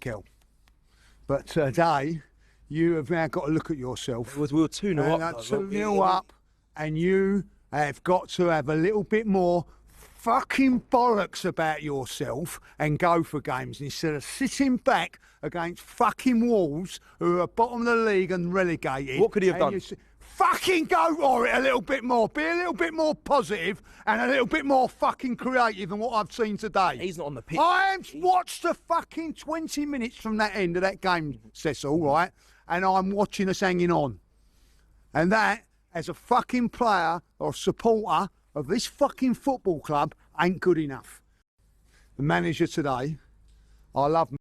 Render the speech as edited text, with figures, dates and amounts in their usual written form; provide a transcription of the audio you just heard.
Kel. But today, you have now got to look at yourself. We were 2-0 up. 2-0 up, and you have got to have a little bit more fucking bollocks about yourself and go for games instead of sitting back against fucking Wolves, who are bottom of the league and relegated. What could he have done? Fucking go for it a little bit more. Be a little bit more positive and a little bit more fucking creative than what I've seen today. He's not on the pitch. I watched the fucking 20 minutes from that end of that game, Cecil, right? And I'm watching us hanging on. And that, as a fucking player or supporter of this fucking football club, ain't good enough. The manager today, I love